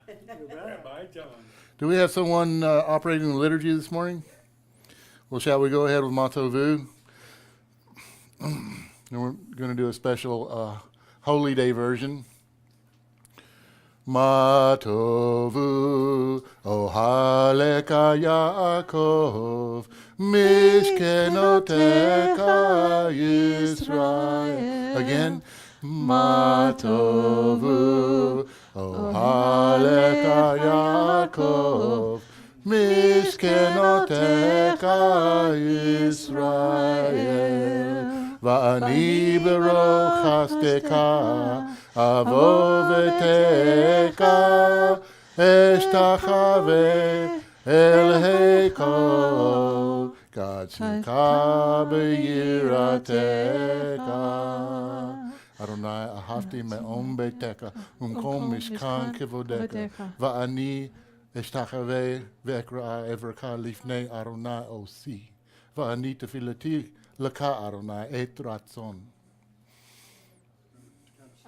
Rabbi John. Do we have someone operating the liturgy this morning? Well, shall we go ahead with Matovu? And we're going to do a special Holy Day version. Matovu, Ohaleka Yaakov, Mishkenoteka Yisrael. Again, Matovu, Ohaleka Yaakov, Mishkenoteka Yisrael. Va'ani berochastecha avoveteka eshtachave el heikol katzika beyirateka Adonai ahafti me'om beiteka umkom mishkan kivodeka va'ani eshtachave ve'ekra evreka lifnei Adonai osi va'ani tefilati Laka Adonai et ratzon.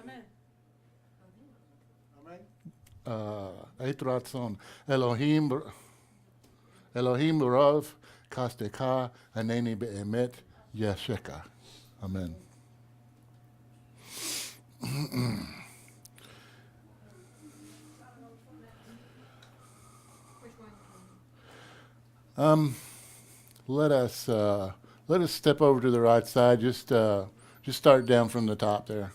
Amen. Et ratzon. Elohim b'rav kasteka haneni be'emet yesheka. Amen. Let us step over to the right side. Just start down from the top there.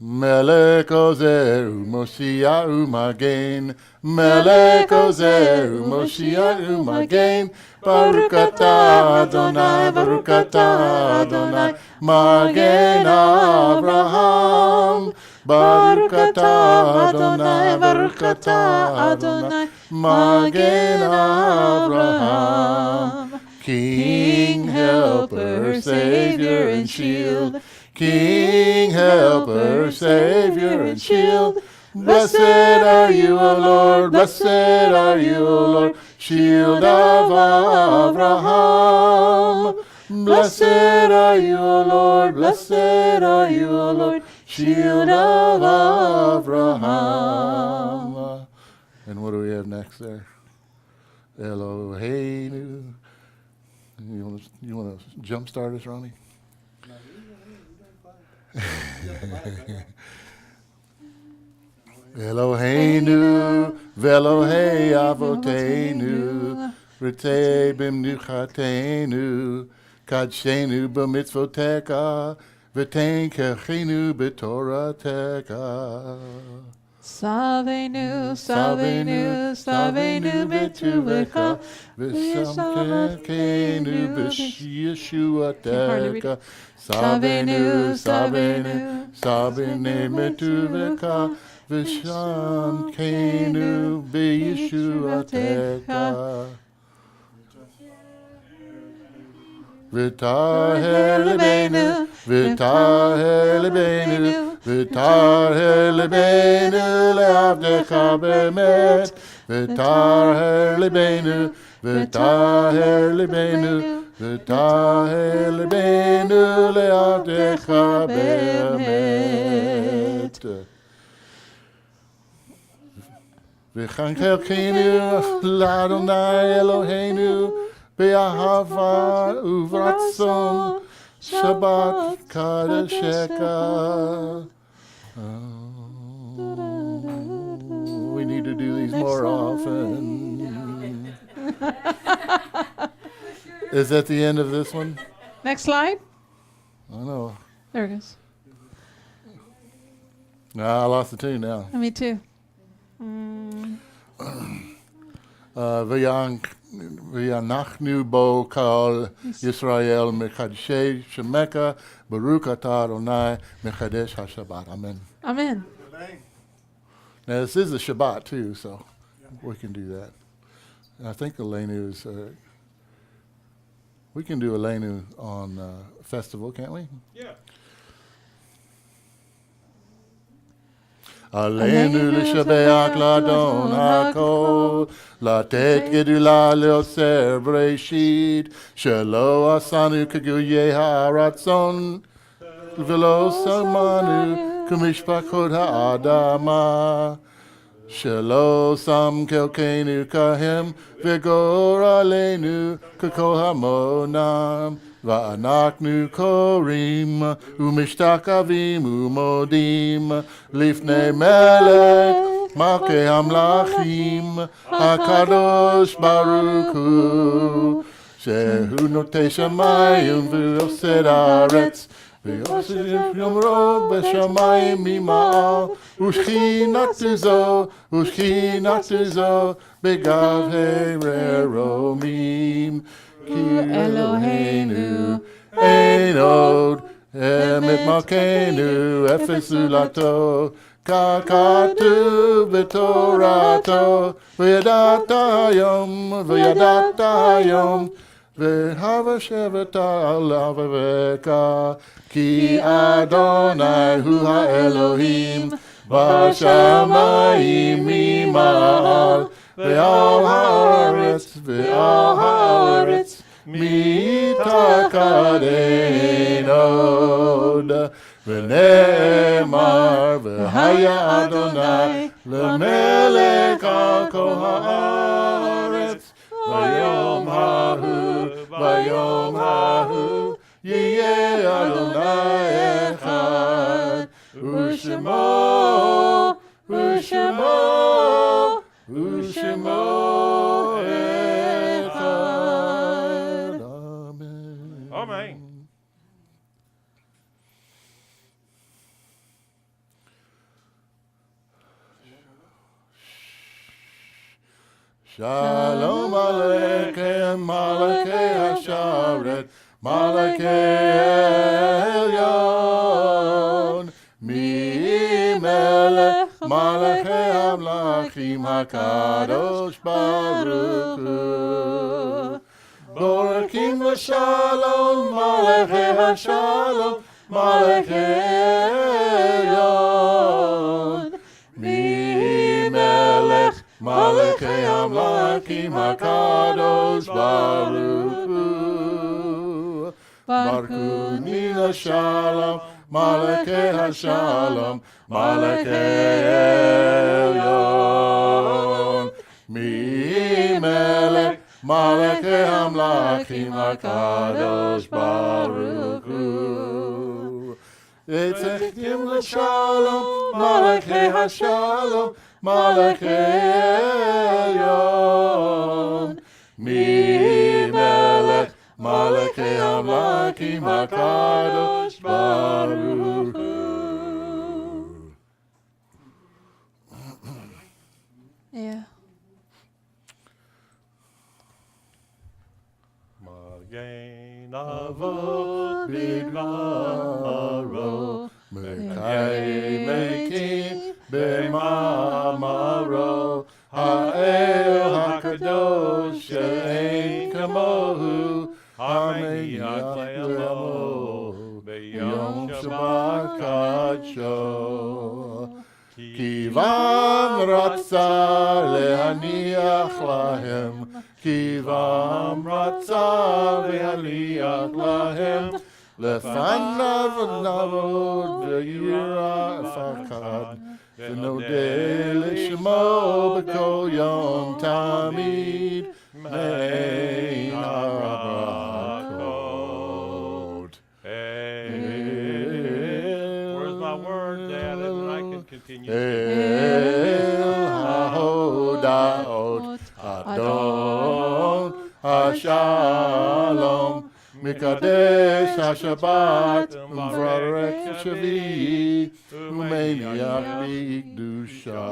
Melech Ozeru Moshiach Magen, Melech Ozeru Moshiach Magen, Baruch atah Adonai, Baruch atah Adonai, Magen Avraham, Baruch atah Adonai, Baruch atah Adonai, Magen Avraham, King, Helper, Savior, and Shield. King, Helper, Savior, and Shield. Blessed are you, O Lord, blessed are you, O Lord, Shield of Abraham. Blessed are you, O Lord, blessed are you, O Lord, Shield of Abraham. And what do we have next there? Eloheinu. You want to jump start us, Ronnie? Eloheinu, velohei avoteinu, ritei b'mnuchatenu, kadshenu b'mitzvoteka, v'tein kechenu b'torateka. Savenu, Savenu, Savenu betuvecha, v'samkenu b'yeshuateka. Savenu, Savenu, Savenu betuvecha, v'samkenu b'yeshuateka. V'taher libenu, v'taher libenu, v'taher libenu le'avdecha be'emet, v'taher libenu, v'taher libenu, v'taher libenu le'avdecha be'emet. V'chankelchenu l'Adonai Eloheinu, Be'ahava uvratzon, Shabbat kadesheka. We need to do these more often. Is that the end of this one? Next slide. I know. There it goes. No, I lost the tune now. Me too. V'yanachnu bo kal Yisrael mechadshei shemeka Baruch atah Adonai mechadesh haShabbat. Amen. Amen. Now this is a Shabbat too, so we can do that. And I think Elenu is. We can do Elenu on festival, can't we? Yeah. Aleinu l'shabeach l'adon hakol, latet gedula leoser b'reishit, shelo asanu k'guyei ha'aratzon, v'lo samanu כמשפחות האדמה. שלא שם חלקנו כהם, וגורלנו ככל המונם. ואנחנו קוראים ומשתחווים ומודים לפני מלך מלכי המלכים, הקדוש ברוך הוא, שהוא נוטה שמיים ויוסד הארץ, ויוסד יאמרו בשמיים ממעל, ושכינתו זו בגבהי מרומים. כי אלוהינו אין עוד אמת מלכנו אפס זולתו, ככתוב בתורתו, וידעת היום והבשבת על לבבך, כי אדוני הוא האלוהים בשמיים ממעל, ועל הארץ מתחת אין עוד. ונאמר והיה אדוני למלך על כל הארץ, ביום ההוא יהיה אדוני אחד, ושמו אחד. אמן. Amen. Shalom Aleichem, Malachei Hasharet, Malachei Elyon, Mi-Melech, Malachei Hamlachim, HaKadosh Baruch Hu. Borakim L'Shalom, Malachei Hashalom, Malachei Elyon, Mi-Melech, Malachei Hamlachim, HaKadosh Baruch Hu. Barakuni L'Shalom, Malachei Hashalom, Malachei Elyon, Mi-Melech, Malachei Hamlachim, HaKadosh Baruch Hu. Etzetim L'Shalom, Malachei Hashalom, Malachei Elyon, Mi-Melech, Malachei Hamlachim, HaKadosh Baruch Hu. Yeah. Magen Avot Bidmaro, Mekai Mekim B'mamaro, Ha'el HaKadosh she'ein kamohu, Ha'meiach le'amo, B'yom Shabbat Kadsho. Kivam Ratza Le'aniach Lahem, Kivam Ratza Le'aniach Lahem, Lefanav Navod Ve'yira Fakad, V'nodeh L'Shmo B'kol Yom Tamid, Mein HaRabakot. Where's my word, Dad? And I can continue. El HaHodaot Adon HaShalom, Mikadesh HaShabbat, Umvarech Shavi, Umeniach B'Kdusha,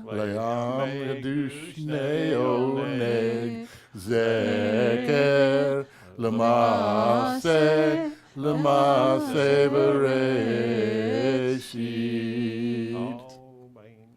Le'am Yadush Neoneg, Zeker, L'Maaseh Bereshit. Oh, man.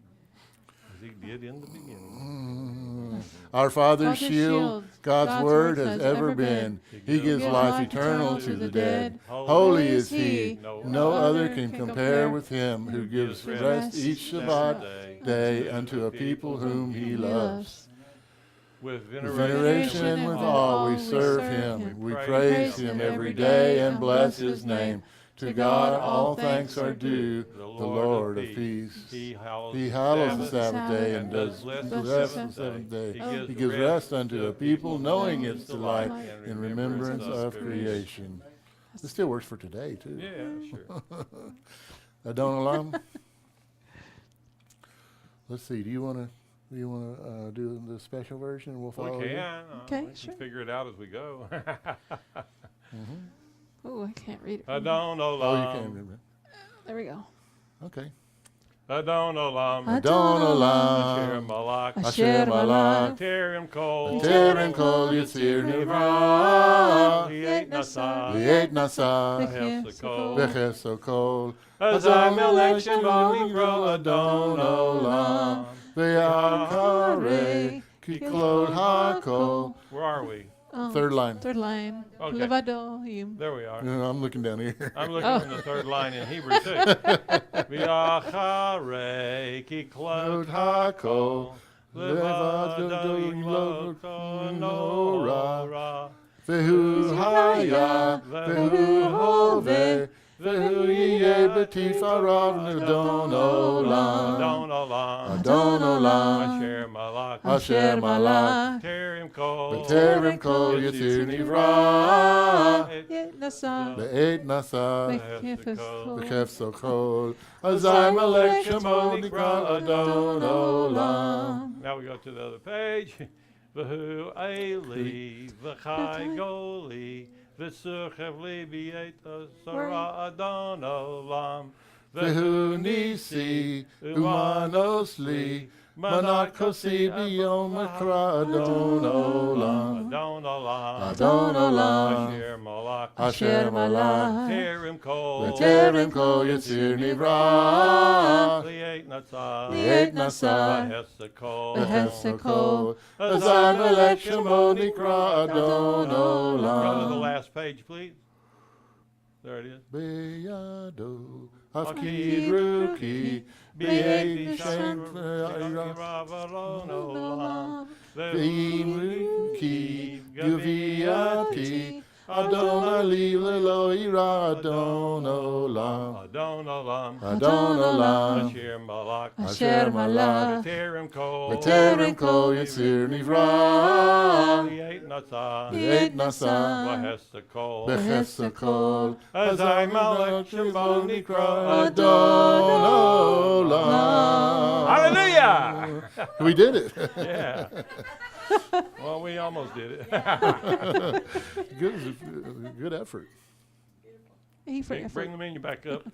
As he did in the beginning. Our Father's Father's shield, God's word has ever been. He gives life eternal to the dead. Holy is He. No other can compare with Him, who gives rest each Shabbat day unto a people whom He loves. With With veneration and with awe we serve Him. We praise Him every day and bless His name. To God all thanks are due, the Lord of peace. He He hallows the Sabbath day and does bless the seventh day. He gives rest unto a people, knowing its delight in remembrance of creation. This still works for today, too. Yeah, sure. Adon Olam. Let's see. Do you want to do the special version? We'll follow. We you? can. Okay, We sure. can figure it out as we go. Oh, I can't read it. Adon Olam. Oh, you can remember. There we go. Okay. Adon Olam. Adon Asher Olam. Malak. Asher Malak. Terim Kol. Terim Kol Yitzir Nivra. Liet Nasa. Liet Nasa. Behefsakol. Bechesokol. Azai Melech Shemo Nivra Adon Olam. Ve'akare. Kiklod HaKol. Where are we? Third line. Third line. Okay. Levadoim. There we are. I'm looking down here. I'm looking on the third line in Hebrew too. V'achare ki klot hakol levadoim lo nora Vehu Haya. Vehu Hove. Vehu Yeh B'tifarav Adon Olam. Adon Olam. Adon Olam. Asher Malak. Asher Malak. Terim Kol. B'terim Kol Yitzir Nivra. Yet Nasa. Be'et Nasa. Behefsakol. Bechefsokol. Azai Melech Shemo Nikra Adon Olam. Now we go to the other page. V'hu Eli v'chai goli v'suchev li b'yet asara Adon Olam. Vehu Nisi Umanos Li Manat Kosi B'yom Ekra Adon Olam. Adon Olam. Adon Olam. Asher Malak. Asher Malak. Terim Kol. B'terim Kol Yitzir Nivra. Liet Nasa. Liet Nasa. Behefsakol. Behefsakol. Azai Melech Shemo Nikra Adon Go to the Olam. last page, please. There it is. Beyado Hafkid Ruki B'yet Shem Ve'im Ruki Guviati Adon Ali Lelo Ira Adon Olam. Adon Olam. Adon Olam. Asher Malak. Asher Malak. Terim Kol. B'terim Kol Yitzir Nivra. Liet Nasa. Liet Nasa. Behefsakol. Bechefsakol. Azai Melech Shemo Nikra Adon Olam. Hallelujah! We did it. Yeah. Well, we almost did it. Good effort. Bring the menu back up.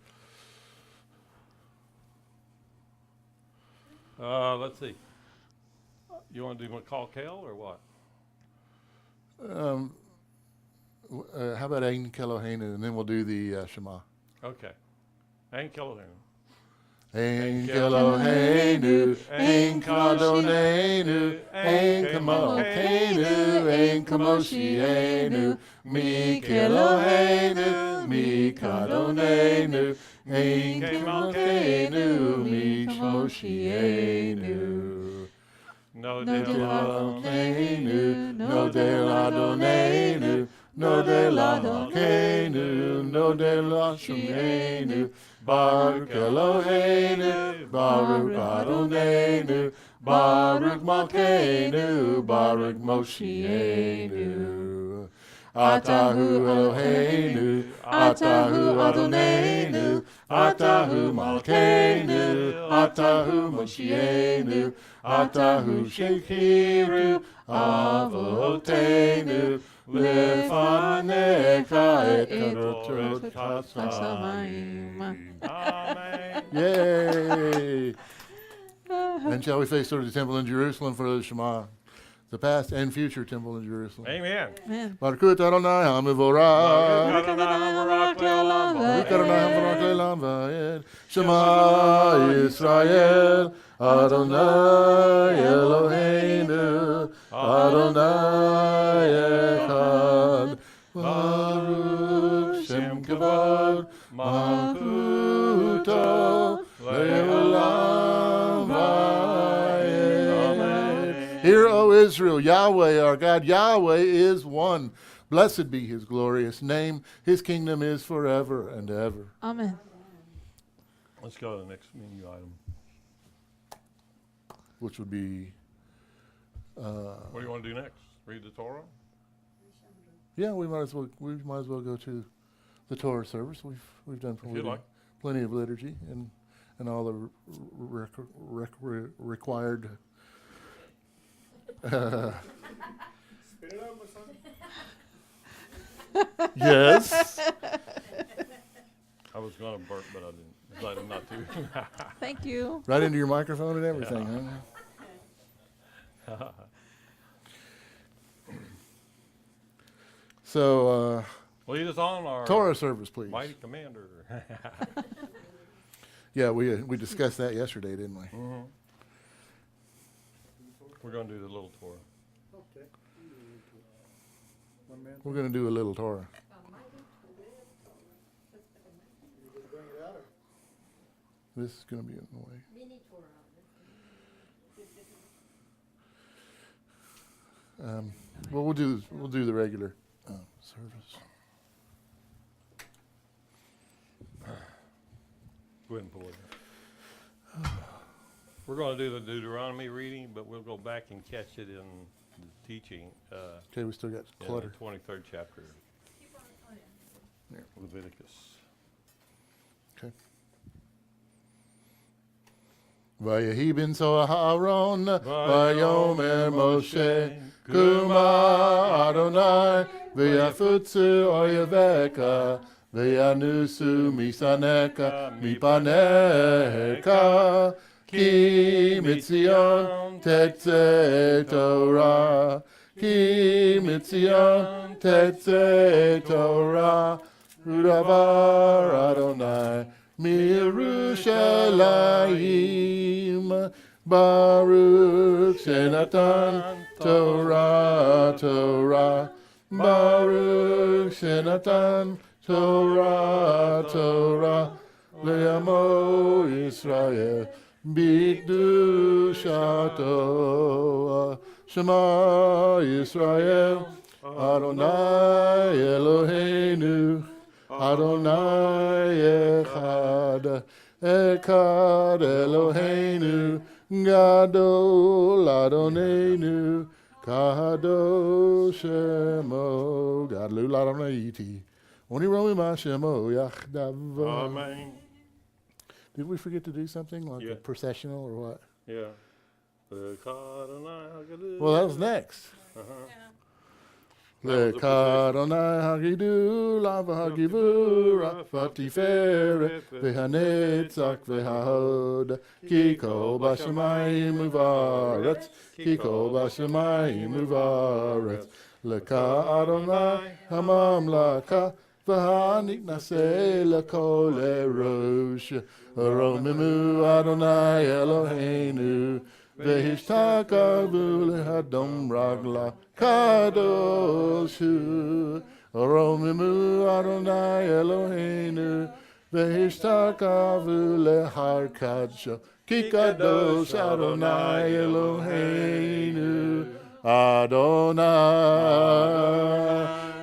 Let's see. You want to do McCall Kale or what? How about Ein Keloheinu, and then we'll do the Shema. Okay. Ain't killing him. Ein Keloheinu, Ein Kadonenu, Ein Kamokeinu, Ein Kamoshienu, Mi Keloheinu, Mi Kadonenu, Ein Kamokeinu, Mi Kamoshienu. No No deal. Eloheinu, no del Adonenu, no del Adonkeinu, no del Hashemeinu, Baruch Eloheinu, Baruch Adonenu, Baruch Malkeinu, Baruch Moshienu. Atahu Eloheinu, Atahu Adonenu, Atahu Malkeinu, Atahu Moshienu, Atahu Shekiru, Avotenu, Lefanecha et Kadotot Chasamayim. Amen. Yay! And shall we face toward the temple in Jerusalem for the Shema, the past and future temple in Jerusalem? Amen. Amen. Baruch Adonai HaMevorach. Baruch Adonai Baruch Le'olam Baruch Va'ed. Adonai HaMevorach Le'olam Va'ed. Shema Yisrael, Adonai Eloheinu, Adonai Echad. Baruch Shem Kavod, Malchuto, Le'olam Va'ed. Hear, O Israel, Yahweh our God, Yahweh is one. Blessed be his glorious name. His kingdom is forever and ever. Amen. Let's go to the next menu item. Which would be, What do you want to do next? Read the Torah? yeah, we might as well go to the Torah service. We've done If you like. plenty of liturgy and all the required. Spit it out, my son. Yes. I was going to burp, but I didn't. Decided not to. Thank you. Right into your microphone and everything, huh? So, Lead us on, our Torah service, please. mighty commander. Yeah, we discussed that yesterday, didn't we? Mhm. We're going to do the little Torah. Okay. One man. We're going to do a little Torah. You just bring it out or? This is going to be in the way. Well, we'll do the regular service. Go ahead and pull it up. We're going to do the Deuteronomy reading, but we'll go back and catch it in the teaching Okay, we still got in clutter. the 23rd chapter. Yeah. Leviticus. Okay. Vayehi ben Aaron, Vayomer Moshe, Kuma Adonai, Vayafutsu Oyeveka, Vayanusu Misaneka, Mipaneka, Ki Mitzion Tetze Torah, Ki Mitzion Tetze Torah, Udavar Adonai, Mirushalayim, Baruch Shenatan Torah, Torah, Baruch Shenatan Torah, Torah, Le'amo Yisrael, B'kedushato, Shema Yisrael, Adonai Eloheinu, Adonai Echad, Echad Eloheinu, Gadol Adonenu, Kadosh Shemo, Gadol Adonai, Oni Romi Ma Shemo, Yachdav. Amen. Did we forget to do something like Yeah. a processional or what? Yeah. Well, that was next. Lekadonai hagidu, lava hagivu, rafati fere, vehanetzak vehahod, kiko bashamayim uvaretz, kiko bashamayim uvaretz. Lekadonai hamamlaka, v'hanik naseh lekol erosh, romimu Adonai Eloheinu, v'hishtakavu lehadom ragla, Kadoshu, Romimu Adonai Eloheinu, V'hishtakavu lehar kadsho, Ki kadosh Adonai Eloheinu, Adonai,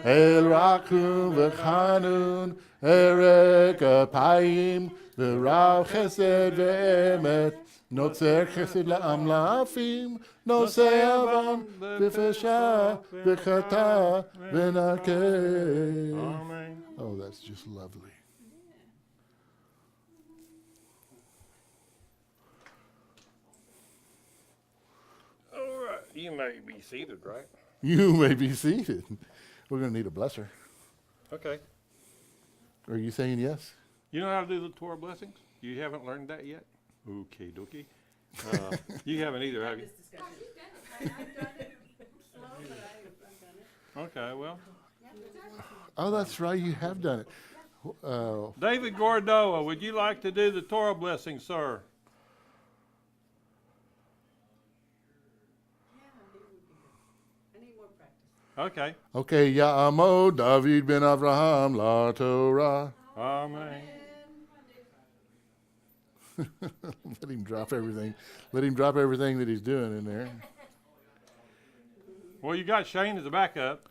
El Rakum V'chanun, Erek Apayim, V'rav Chesed V'emet, Notzer Chesed La'am La'afim, Nosei Avam, V'fesha, V'chata, V'nakeh. Amen. Oh, that's just lovely. All right. You may be seated, right? You may be seated. We're going to need a blesser. Okay. Are you saying yes? You know how to do the Torah blessings? You haven't learned that yet? Okay, dokie. You haven't either, have you? Okay, well. Oh, that's right. You have done it. David Gordoa, would you like to do the Torah blessing, sir? Okay. Okay, Ya'amo David ben Avraham la Torah. Amen. Let him drop everything. Let him drop everything that he's doing in there. Well, you got Shane as a backup.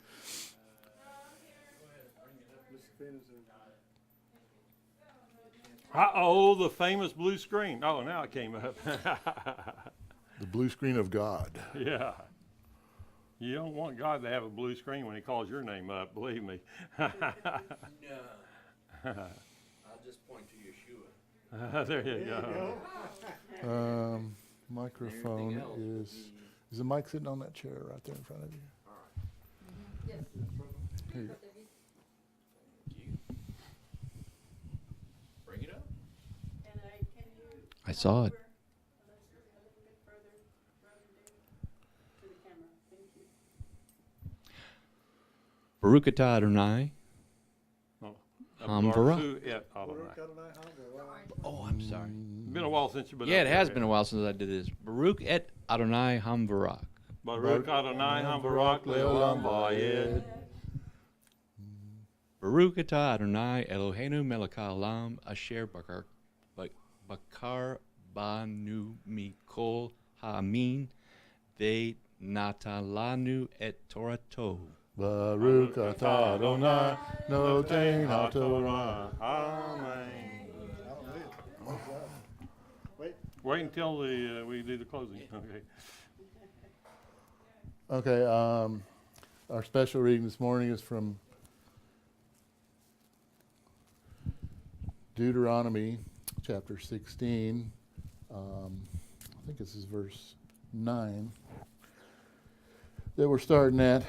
Uh-oh, the famous blue screen. Oh, now it came up. The blue screen of God. Yeah. You don't want God to have a blue screen when he calls your name up, believe me. No. I'll just point to Yeshua. There you go. Microphone Everything else is the mic sitting on that chair right there in front of you? Here you go. Bring it up. I saw it. Baruch atah Adonai. Oh, Hamvara. Baruch et Adonai. Baruch Adonai Hamvara. Oh, I'm sorry. Been a while since you've been Yeah, up it has there. been a while since I did this. Baruch et Adonai Hamvarak. Baruch Adonai Hambarak Leolam Vayed. Baruch atah Adonai Eloheinu melech haolam asher bakar banu mikol ha'amin ve natalanu et Torato. Baruch atah Adonai noten haTorah. Amen. Wait. Wait until we do the closing. Okay. Okay, our special reading this morning is from Deuteronomy chapter 16. I think this is verse 9 that we're starting at.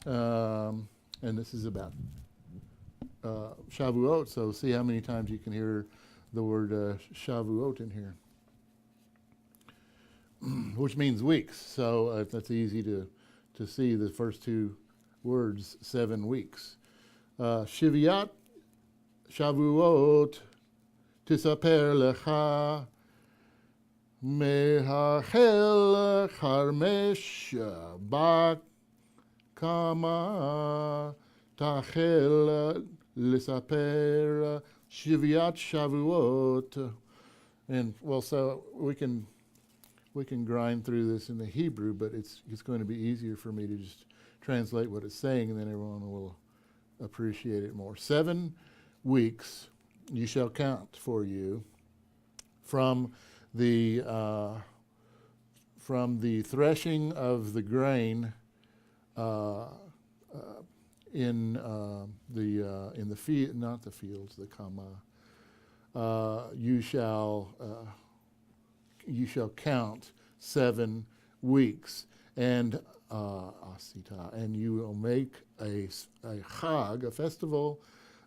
And this is about Shavuot, so see how many times you can hear the word Shavuot in here. Which means weeks. So that's easy to see the first two words, 7 weeks. Shiviat Shavuot tisaper lecha mehachel charmesh bakama tachel lisaper Shiviat Shavuot. And well, so we can grind through this in the Hebrew, but it's going to be easier for me to just translate what it's saying, and then everyone will appreciate it more. 7 weeks you shall count for you from the threshing of the grain in the field, not the fields, the kama. You shall count 7 weeks, and asita, and you will make a chag, a festival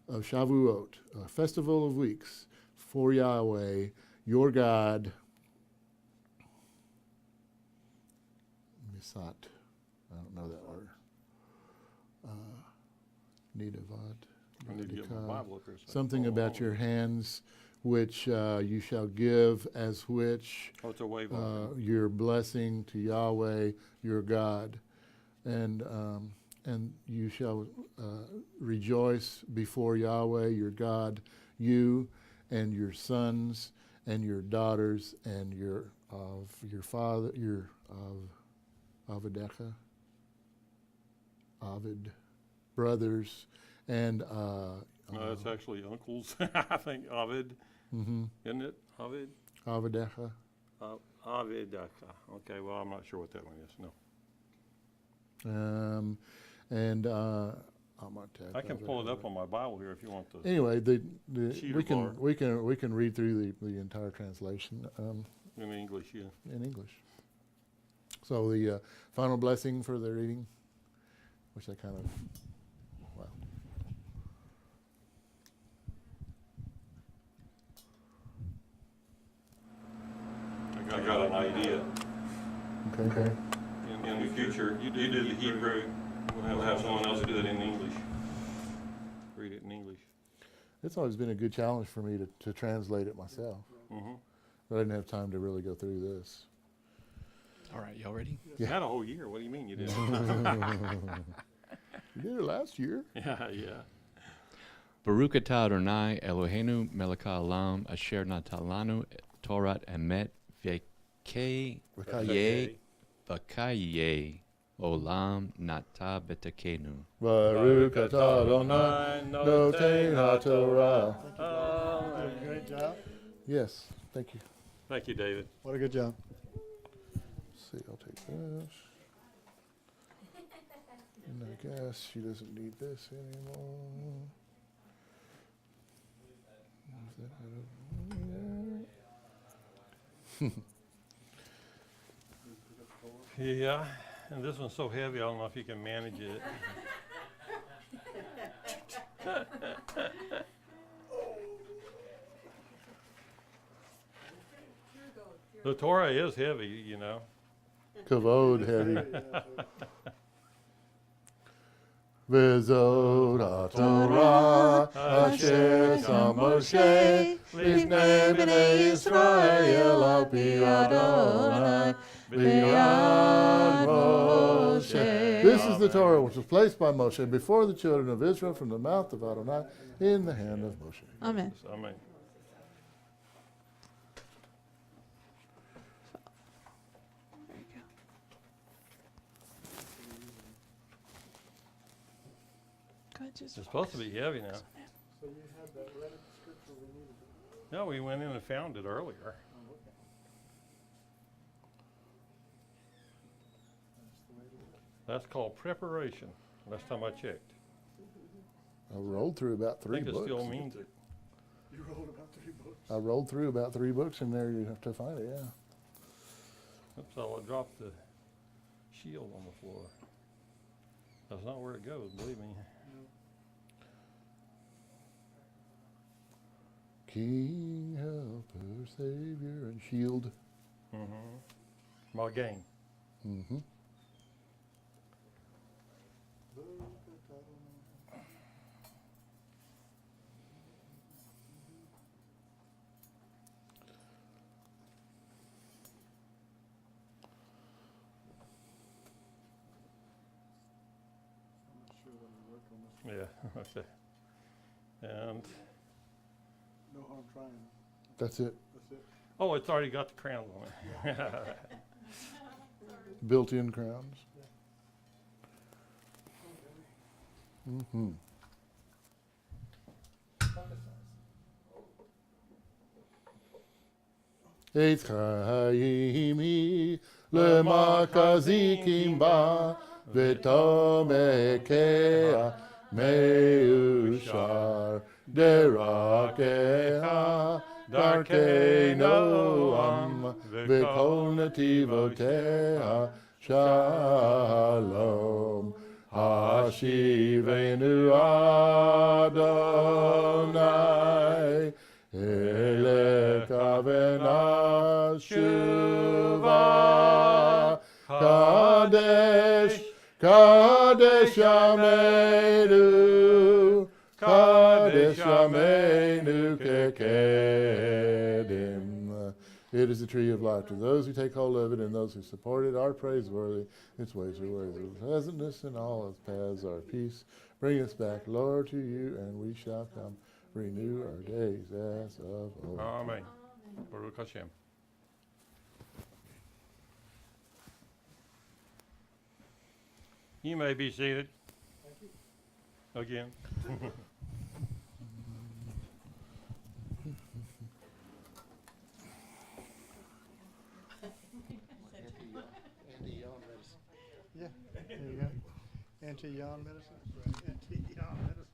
of Shavuot, a festival of weeks for Yahweh, your God. Misat, I don't know that word. Nidavad. I need to get my Bible up here. Something about your hands, which you shall give as which Oh, it's a wave offering. your blessing to Yahweh your God, and you shall rejoice before Yahweh your God, you and your sons and your daughters and your father, your Avadecha, Avid, brothers, and No, that's actually uncles. I think Ovid, isn't it? Ovid? Avadecha. Avidecha. Okay, well, I'm not sure what that one is. No. And I can pull it up on my Bible here if you want to. Anyway, Cheater we bar. can read through the entire translation In English, yeah. in English. So the final blessing for the reading, which I kind of, well. I got an idea. Okay. In the future, you do the Hebrew. We'll have someone else do it in English. Read it in English. It's always been a good challenge for me to translate it myself, Mm-hmm. but I didn't have time to really go through this. All right, y'all ready? You had a whole year. What do you mean you didn't? You did it last year. Yeah. Baruch atah Adonai Eloheinu melech haolam asher natalanu Torah emet v'kayeh Olam nata betekenu. Baruch atah Adonai, noten haTorah. Did a great job. Yes, thank you. Thank you, David. What a good job. Let's see, I'll take this. And I guess she doesn't need this anymore. Move that out of there. Yeah, and this one's so heavy, I don't know if you can manage it. The Torah is heavy, you know. Kavod heavy. V'zod haTorah asher sam Moshe lifnei bnei Yisrael al pi Adonai b'yad Moshe. This is the Torah which was placed by Moshe before the children of Israel from the mouth of Adonai in the hand of Moshe. Amen. Amen. There you go. Go ahead, just It's supposed to be heavy now. So you had that read scripture we needed. No, we went in and found it earlier. Oh, okay. That's the way to do it. That's called preparation. Last time I checked. I rolled through about I three think it books. still means it. You wrote about 3 books. I rolled through about 3 books in there. You have to find it, yeah. Oops, I dropped the shield on the floor. That's not where it goes, believe me. King, helper, savior, and shield. Mm-hmm. My game. Mm-hmm. I'm not sure when we work on this. Yeah, okay. And, No harm trying. That's it. That's it. oh, it's already got the crowns on it. Built-in crowns. Mm-hmm. Eitz chaimi lemakazikim ba v'tomekea meushar derakeha darkei noam v'kol nativotea shalom hashivenu Adonai Eleka v'nashuva Kadesh Kadesh Yameinu Kadesh Yameinu Kekedim. It is the tree of life. To those who take hold of it and those who support it are praiseworthy. Its ways are ways of pleasantness and all its paths are peace. Bring us back, Lord, to you, and we shall come. Renew our days as of old. Amen. Baruch Hashem. You may be seated. Again. Yeah, there you go. Anti-yawn medicine. Anti-yawn medicine.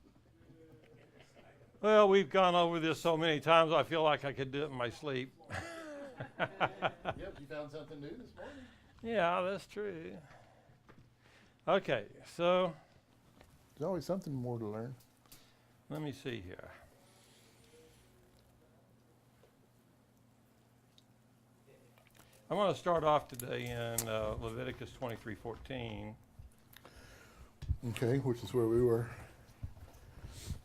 Well, we've gone over this so many times, I feel like I could do it in my sleep. Yep, you found something new this morning. Yeah, that's true. Okay, so There's always something more to learn. let me see here. I want to start off today in Leviticus 23:14. Okay, which is where we were.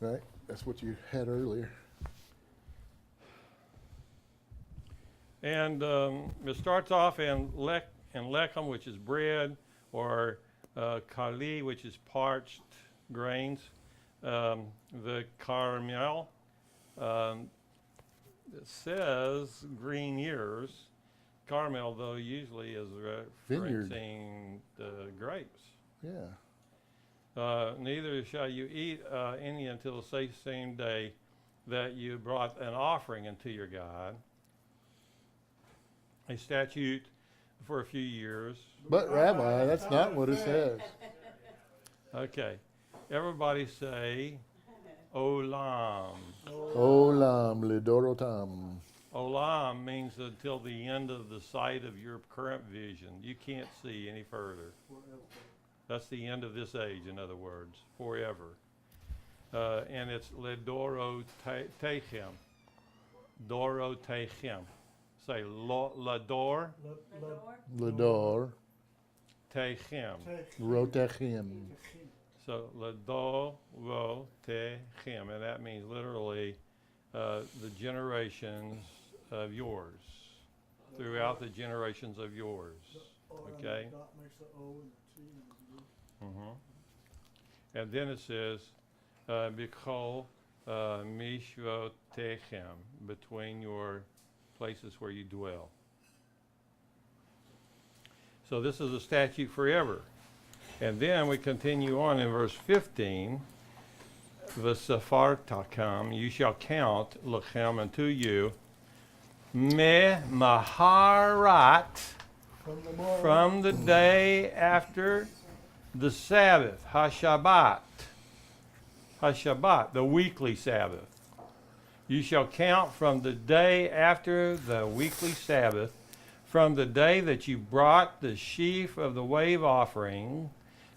Right? That's what you had earlier. And it starts off in lechem, which is bread, or kali, which is parched grains. The carmel, it says green ears, Carmel, though, usually is Vineyard. referencing the grapes. Yeah. Neither shall you eat any until the same day that you brought an offering unto your God, a statute for a few years. But Rabbi, that's not what it says. Okay. Everybody say, Olam. Olam lidorotam. Olam means until the end of the sight of your current vision. You can't see any further. That's the end of this age, in other words, forever. And it's ledoro techem. Doro techem. Say lador Lador. techem. Rotechim. So lador ro techem, and that means literally the generations of yours, throughout the generations of yours. Okay. And then it says, Bikol Mishvotechem, between your places where you dwell. So this is a statute forever. And then we continue on in verse 15. V'safartakam, you shall count lechem unto you, me maharat, from the day after the Sabbath, HaShabbat, the weekly Sabbath. You shall count from the day after the weekly Sabbath, from the day that you brought the sheaf of the wave offering,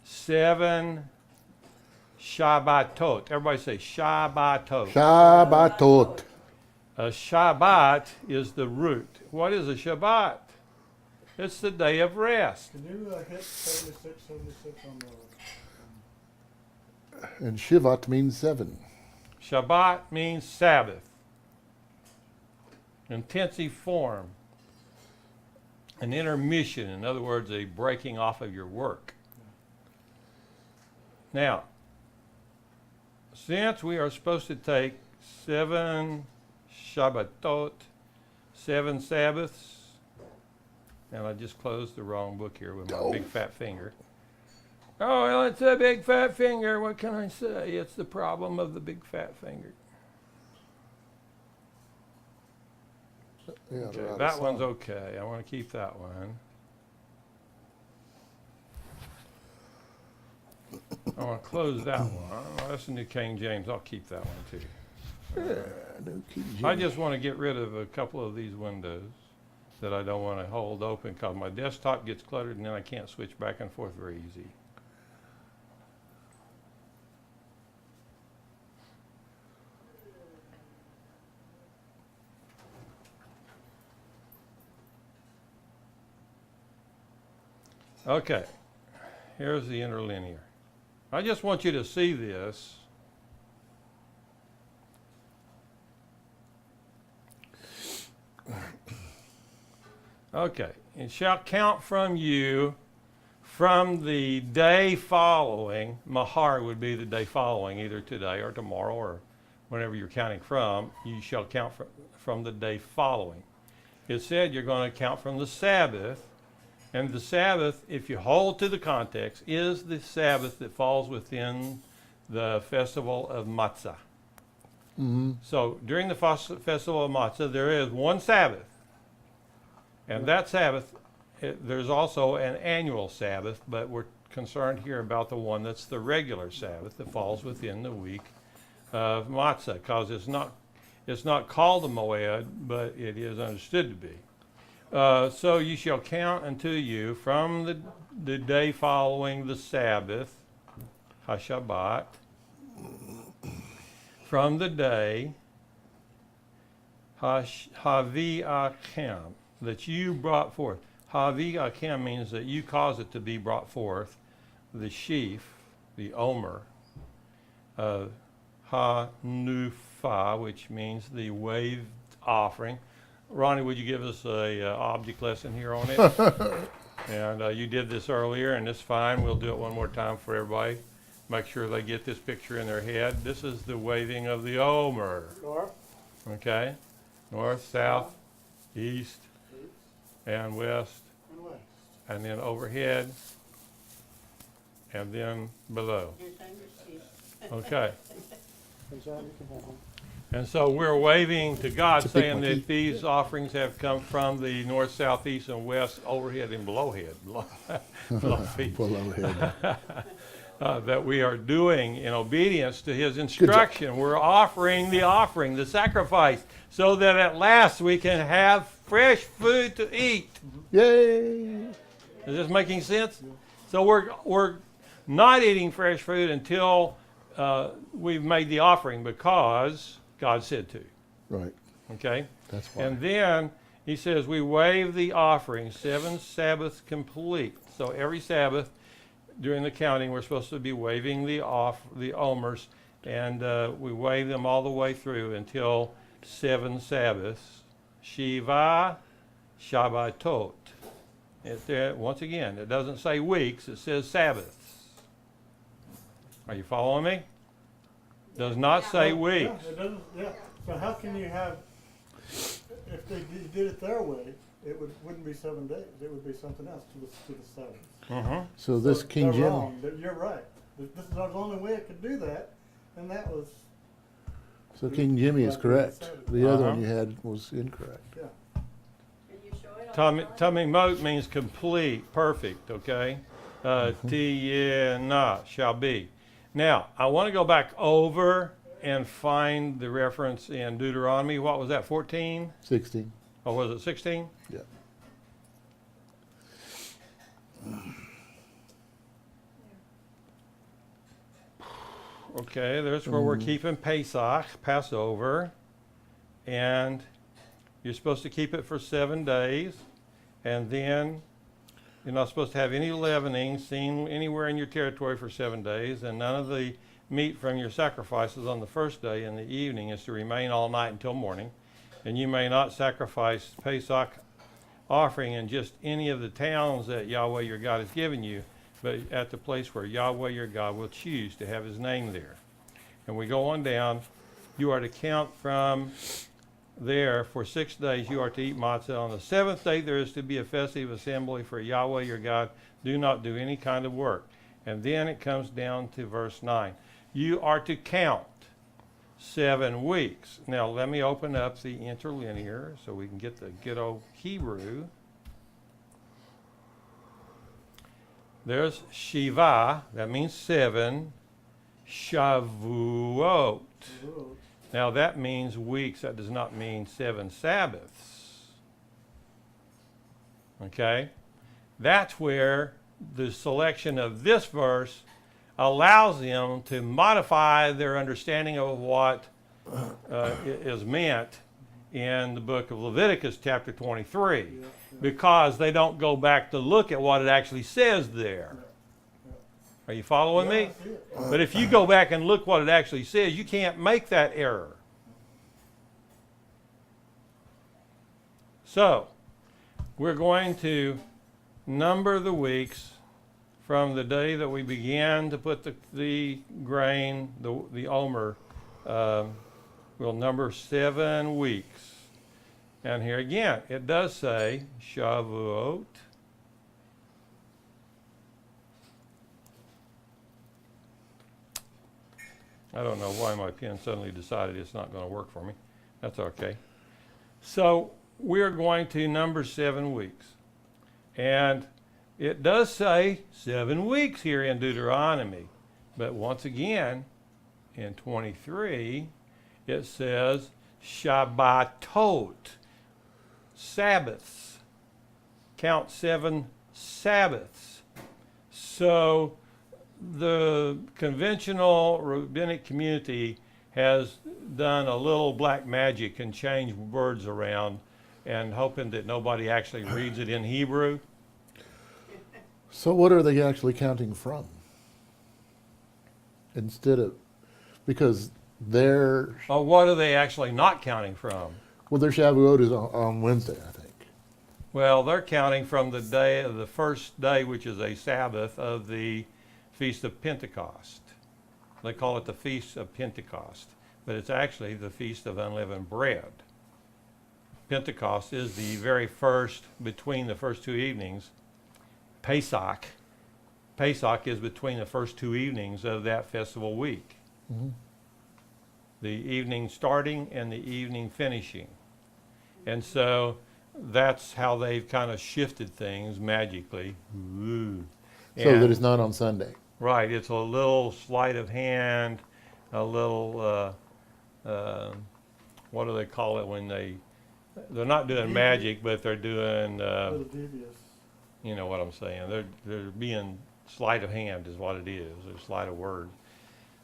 7 Shabbatot. Everybody say Shabbatot. Shabbatot. A Shabbat is the root. What is a Shabbat? It's the day of rest. Can you hit 76 on the... And Shivat means 7. Shabbat means Sabbath. Intensive form. An intermission, in other words, a breaking off of your work. Now, since we are supposed to take 7 Shabbatot, 7 Sabbaths, and I just closed the wrong book here with my big fat finger. Oh, well, it's a big fat finger. What can I say? It's the problem of the big fat finger. Yeah, Okay, right, that one's some. okay. I want to keep that one. I want to close that one. Oh, that's the New King James. I'll keep that one too. No King I James. just want to get rid of a couple of these windows that I don't want to hold open because my desktop gets cluttered and then I can't switch back and forth very easy. Okay, here's the interlinear. I just want you to see this. Okay, it shall count from you from the day following. Mahar would be the day following, either today or tomorrow or whenever you're counting from. You shall count from the day following. It said you're going to count from the Sabbath. And the Sabbath, if you hold to the context, is the Sabbath that falls within the festival of Matzah. Mm-hmm. So during the festival of Matzah, there is one Sabbath. And that Sabbath, there's also an annual Sabbath, but we're concerned here about the one that's the regular Sabbath that falls within the week of Matzah, because it's not called a Moed, but it is understood to be. So you shall count unto you from the day following the Sabbath, HaShabbat, from the day Havi-Achem, that you brought forth. Havi-Achem means that you caused it to be brought forth, the sheaf, the omer, Ha-Nufa, which means the waved offering. Ronnie, would you give us a object lesson here on it? And you did this earlier, and it's fine. We'll do it one more time for everybody. Make sure they get this picture in their head. This is the waving of the Omer. North. Okay? North, south, east, and west, and west. and then overhead, and then below. Okay. And John, you can have one. And so we're waving to God, To pick saying my that teeth. these offerings have come from the north, south, east, and west, overhead and belowhead, below feet, Below head. that we are doing in obedience to His instruction. We're offering, the sacrifice, so that at last we can have fresh food to eat. Yay! Is this making sense? So we're not eating fresh food until we've made the offering, because God said to. Right. Okay? That's why. And then he says we wave the offering 7 Sabbaths complete. So every Sabbath during the counting, we're supposed to be waving the omers, and we wave them all the way through until 7 Sabbaths. Shiva Shabbatot. Once again, it doesn't say weeks, it says Sabbaths. Are you following me? Does not say weeks. Yeah, it doesn't, yeah. So how can you have, if they did it their way, it wouldn't be 7 days. It would be something else to the Sabbath. Mm-hmm. So this So King they're Jimmy. wrong. You're right. This is the only way it could do that, and that was, So King Jimmy is Like correct. we The other Uh-huh. one you had was incorrect. yeah. Tamimot means complete, perfect, okay? Tiyena shall be. Now, I want to go back over and find the reference in Deuteronomy. What was that, 14? 16. Or was it 16? Yeah. Okay, there's where we're keeping Pesach, Passover. And you're supposed to keep it for 7 days. And then you're not supposed to have any leavening seen anywhere in your territory for 7 days. And none of the meat from your sacrifices on the first day in the evening is to remain all night until morning. And you may not sacrifice Pesach offering in just any of the towns that Yahweh your God has given you, but at the place where Yahweh your God will choose to have his name there. And we go on down. You are to count from there for 6 days. You are to eat matzah. On the 7th day there is to be a festive assembly for Yahweh your God. Do not do any kind of work. And then it comes down to verse 9. You are to count 7 weeks. Now let me open up the interlinear so we can get the good old Hebrew. There's Shiva, that means 7. Shavuot. Now that means weeks, that does not mean 7 Sabbaths. Okay? That's where the selection of this verse allows them to modify their understanding of what is meant in the book of Leviticus chapter 23, because they don't go back to look at what it actually says there. Are you following me? But if you go back and look what it actually says, you can't make that error. So, we're going to number the weeks from the day that we began to put the grain, the omer. We'll number 7 weeks. And here again, it does say Shavuot. I don't know why my pen suddenly decided it's not going to work for me. That's okay. So we're going to number 7 weeks. And it does say 7 weeks here in Deuteronomy. But once again, in 23, it says Shabbatot, Sabbaths. Count 7 Sabbaths. So the conventional rabbinic community has done a little black magic and changed words around and hoping that nobody actually reads it in Hebrew. So what are they actually counting from? Instead of, because their, Or what are they actually not counting from? well, their Shavuot is on Wednesday, I think. Well, they're counting from the day of the first day, which is a Sabbath of the Feast of Pentecost. They call it the Feast of Pentecost, but it's actually the Feast of Unleavened Bread. Pentecost is the very first, between the first two evenings. Pesach is between the first two evenings of that festival week. Mhm. The evening starting and the evening finishing. And so that's how they've kind of shifted things magically. Ooh. So that it's not on Sunday. Right, it's a little sleight of hand, a little, what do they call it when they're not doing magic, but they're doing, Little devious. you know what I'm saying. They're being sleight of hand is what it is, or sleight of words.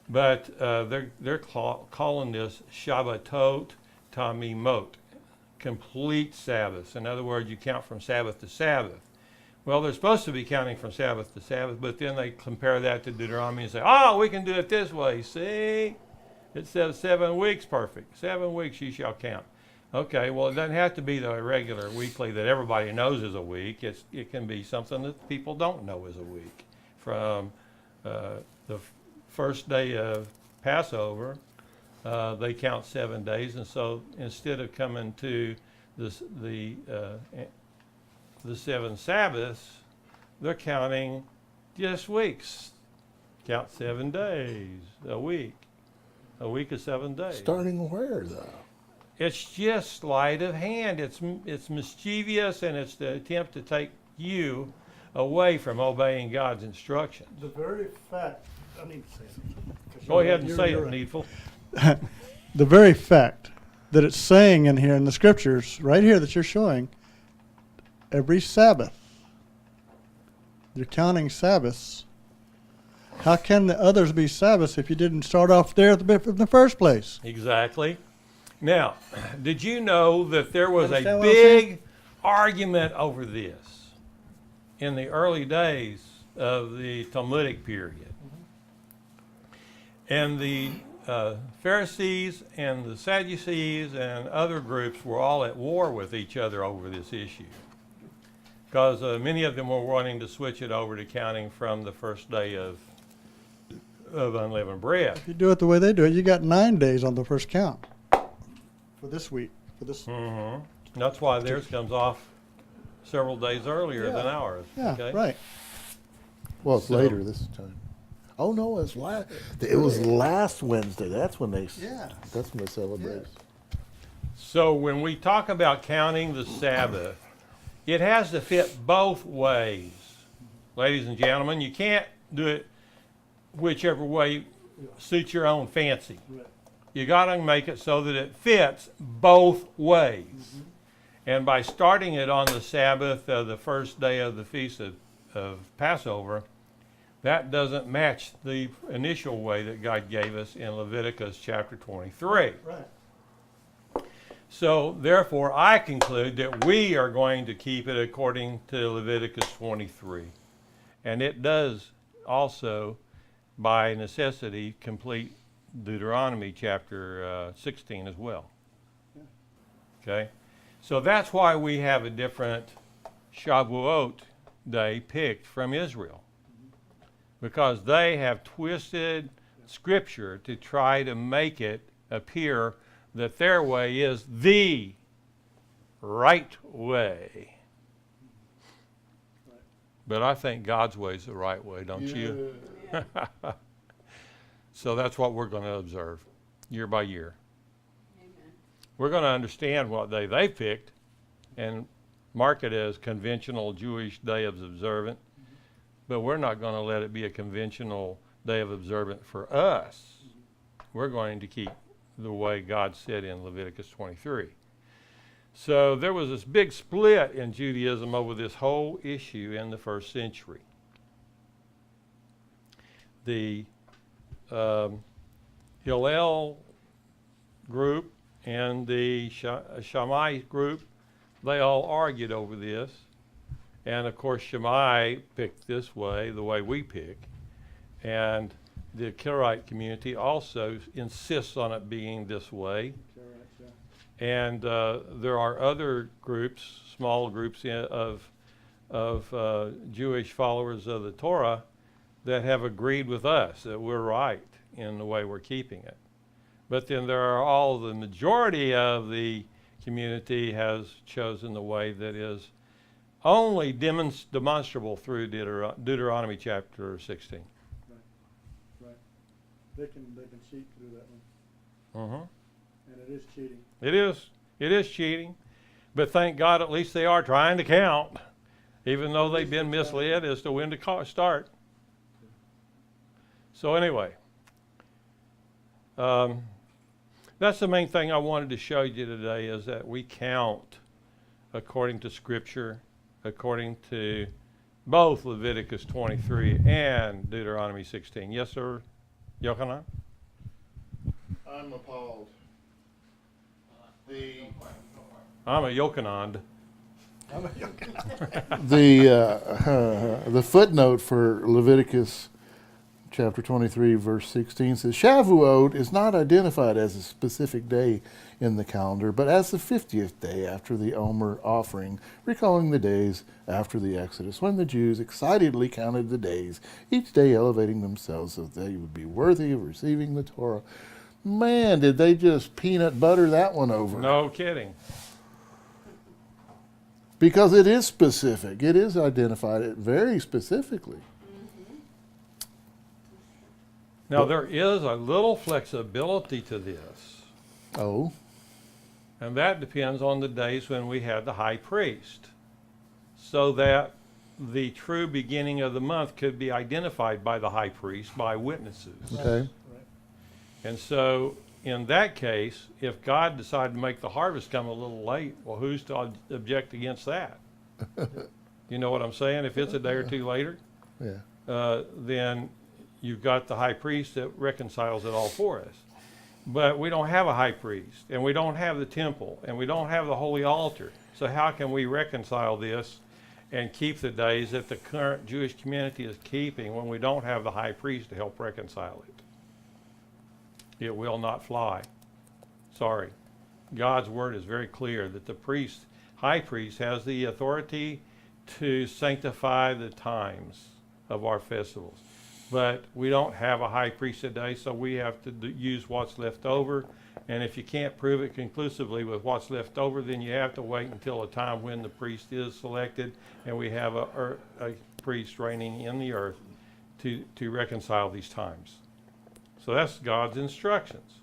But they're calling this Shabbatot Tamimot, complete Sabbaths. In other words, you count from Sabbath to Sabbath. Well, they're supposed to be counting from Sabbath to Sabbath, but then they compare that to Deuteronomy and say, oh, we can do it this way. See? It says 7 weeks perfect. 7 weeks you shall count. Okay, well, it doesn't have to be the regular weekly that everybody knows is a week. It can be something that people don't know is a week. From the first day of Passover, they count 7 days, and so instead of coming to the 7 Sabbaths, they're counting just weeks. Count 7 days a week. A week is 7 days. Starting where, though? It's just sleight of hand. It's mischievous, and it's the attempt to take you away from obeying God's instructions. The very fact, I need to say something. 'cause Go you're ahead right, and say you're it, right. Needful. The very fact that it's saying in here in the scriptures, right here that you're showing, every Sabbath, you're counting Sabbaths. How can the others be Sabbaths if you didn't start off there in the first place? Exactly. Now, did you know that there was a Understand what I'm saying? big argument over this in the early days of the Talmudic period? And the Pharisees and the Sadducees and other groups were all at war with each other over this issue, because many of them were wanting to switch it over to counting from the first day of unleavened bread. If you do it the way they do it, you got 9 days on the first count for this week. For this, That's why theirs comes off several days earlier than Yeah. ours. yeah, okay? right. Well, it's So- later this time. Oh no, it was last Wednesday. That's when they. Yeah. That's when they celebrate. So when we talk about counting the Sabbath, it has to fit both ways. Ladies and gentlemen, you can't do it whichever way suits your own fancy. Right. You got to make it so that it fits both ways. And by starting it on the Sabbath of the first day of the feast of Passover, that doesn't match the initial way that God gave us in Leviticus chapter 23. Right. So therefore, I conclude that we are going to keep it according to Leviticus 23. And it does also, by necessity, complete Deuteronomy chapter 16 as well. Okay? So that's why we have a different Shavuot day picked from Israel, because they have twisted Scripture to try to make it appear that their way is the right way. But I think God's way is the right way, don't you? So that's what we're going to observe year by year. We're going to understand what day they picked and mark it as conventional Jewish day of observance, but we're not going to let it be a conventional day of observance for us. We're going to keep the way God said in Leviticus 23. So there was this big split in Judaism over this whole issue in the first century. The Hillel group and the Shammai group, they all argued over this. And of course, Shammai picked this way, the way we pick. And the Karaite community also insists on it being this way. And there are other groups, small groups of Jewish followers of the Torah that have agreed with us that we're right in the way we're keeping it. But then there are all the majority of the community has chosen the way that is only demonstrable through Deuteronomy chapter 16. Right. They can cheat through that one. Uh-huh. And it is cheating. It is. It is cheating. But thank God at least they are trying to count, even though they've been misled as to when to start. So anyway, that's the main thing I wanted to show you today, is that we count according to Scripture, according to both Leviticus 23 and Deuteronomy 16. Yes, sir, Yochanan? I'm appalled. I'm a Yochanan. The footnote for Leviticus chapter 23, verse 16 says, Shavuot is not identified as a specific day in the calendar, but as the 50th day after the Omer offering, recalling the days after the Exodus, when the Jews excitedly counted the days, each day elevating themselves so that they would be worthy of receiving the Torah. Man, did they just peanut butter that one over. No kidding. Because it is specific. It is identified very specifically. Now, there is a little flexibility to this, Oh, and that depends on the days when we have the high priest, so that the true beginning of the month could be identified by the high priest, by witnesses. okay. And so, in that case, if God decided to make the harvest come a little late, well, who's to object against that? You know what I'm saying? If it's a day or two later, Yeah. then you've got the high priest that reconciles it all for us. But we don't have a high priest, and we don't have the temple, and we don't have the holy altar. So how can we reconcile this and keep the days that the current Jewish community is keeping when we don't have the high priest to help reconcile it? It will not fly. Sorry. God's word is very clear that the priest, high priest, has the authority to sanctify the times of our festivals. But we don't have a high priest today, so we have to use what's left over. And if you can't prove it conclusively with what's left over, then you have to wait until a time when the priest is selected and we have a priest reigning in the earth to reconcile these times. So that's God's instructions.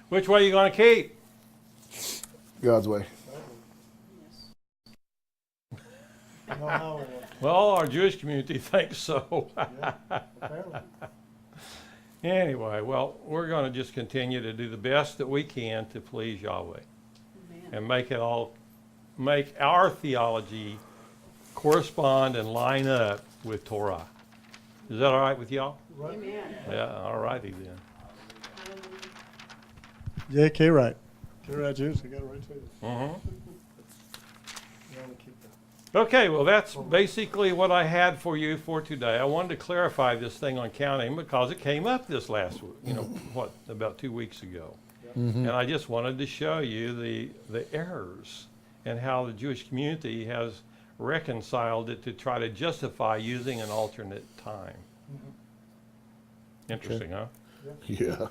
Which way are you going to keep? God's way. Well, our Jewish community thinks so. Anyway, well, we're going to just continue to do the best that we can to please Yahweh. And make our theology correspond and line up with Torah. Is that all right with y'all? Amen. Yeah, all righty then. Yeah, K right. K right, Jews. I got it right too. Uh-huh. You want to keep that. Okay, well, that's basically what I had for you for today. I wanted to clarify this thing on counting because it came up this last week, about 2 weeks ago. And I just wanted to show you the errors and how the Jewish community has reconciled it to try to justify using an alternate time. Interesting, huh? Yeah.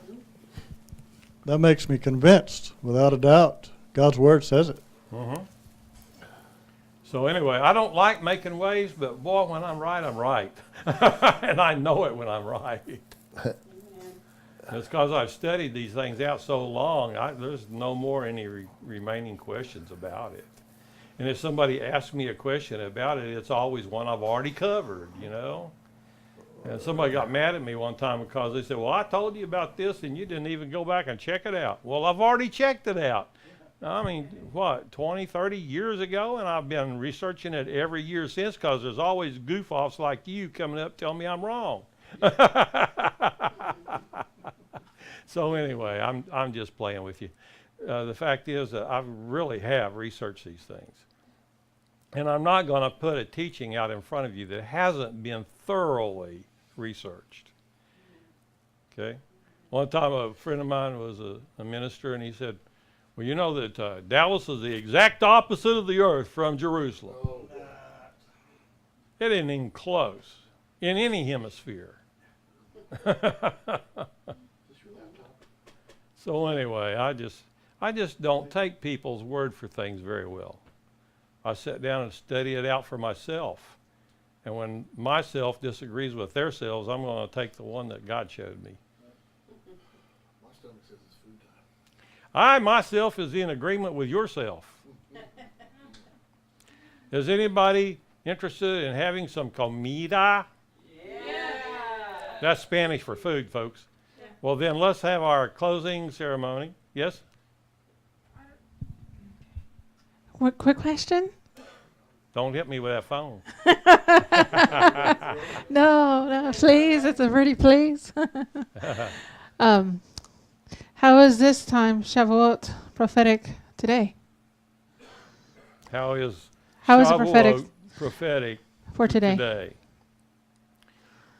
That makes me convinced, without a doubt. God's word says it. Uh-huh. So anyway, I don't like making waves, but boy, when I'm right, I'm right. And I know it when I'm right. It's because I've studied these things out so long, there's no more any remaining questions about it. And if somebody asks me a question about it, it's always one I've already covered, And somebody got mad at me one time because they said, well, I told you about this and you didn't even go back and check it out. Well, I've already checked it out. I mean, 20, 30 years ago, and I've been researching it every year since because there's always goof-offs like you coming up telling me I'm wrong. So anyway, I'm just playing with you. The fact is that I really have researched these things. And I'm not going to put a teaching out in front of you that hasn't been thoroughly researched. Okay? One time a friend of mine was a minister, and he said, well, you know that Dallas is the exact opposite of the earth from Jerusalem. It isn't even close in any hemisphere. So anyway, I just don't take people's word for things very well. I sit down and study it out for myself. And when myself disagrees with their selves, I'm going to take the one that God showed me. My stomach says it's food time. I myself is in agreement with yourself. Is anybody interested in having some comida? Yeah. That's Spanish for food, folks. Yeah. Well, then let's have our closing ceremony. Yes? What quick question? Don't hit me with that phone. No, please. It's a pretty please. How is this time Shavuot prophetic today? How is it prophetic for today?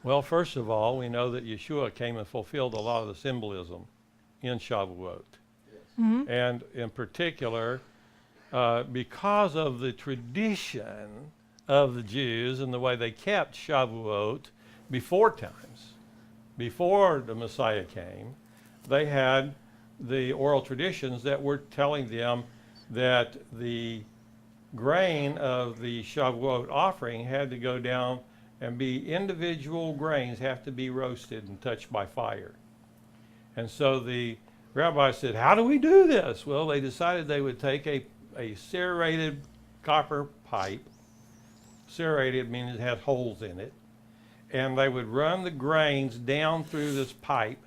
Well, first of all, we know that Yeshua came and fulfilled a lot of the symbolism in Shavuot. Mm-hmm. And in particular, because of the tradition of the Jews and the way they kept Shavuot before the Messiah came, they had the oral traditions that were telling them that the grain of the Shavuot offering had to go down and be individual grains have to be roasted and touched by fire. And so the rabbi said, how do we do this? Well, they decided they would take a serrated copper pipe. Serrated means it had holes in it. And they would run the grains down through this pipe,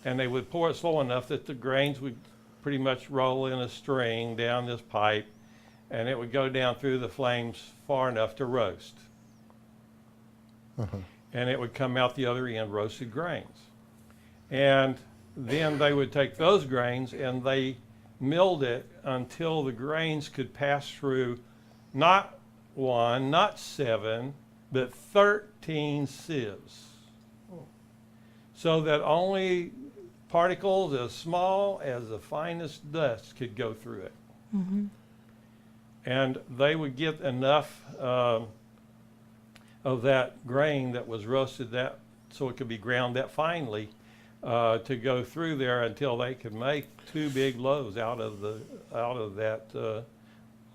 and they would pour it slow enough that the grains would pretty much roll in a string down this pipe, and it would go down through the flames far enough to roast. And it would come out the other end roasted grains. And then they would take those grains and they milled it until the grains could pass through not 1, not 7, but 13 sieves. So that only particles as small as the finest dust could go through it. Mm-hmm. And they would get enough of that grain that was roasted that so it could be ground that finely to go through there until they could make 2 big loaves out of that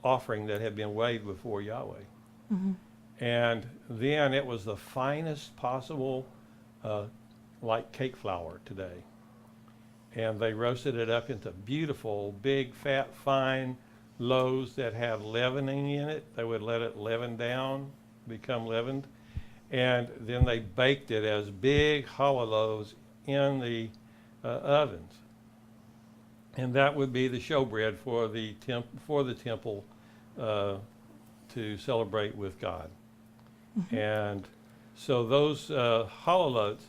offering that had been weighed before Yahweh. Mm-hmm. And then it was the finest possible, like cake flour today. And they roasted it up into beautiful, big, fat, fine loaves that had leavening in it. They would let it leaven down, become leavened. And then they baked it as big hollow loaves in the ovens. And that would be the showbread for the temple to celebrate with God. Mm-hmm. And so those hollow loaves,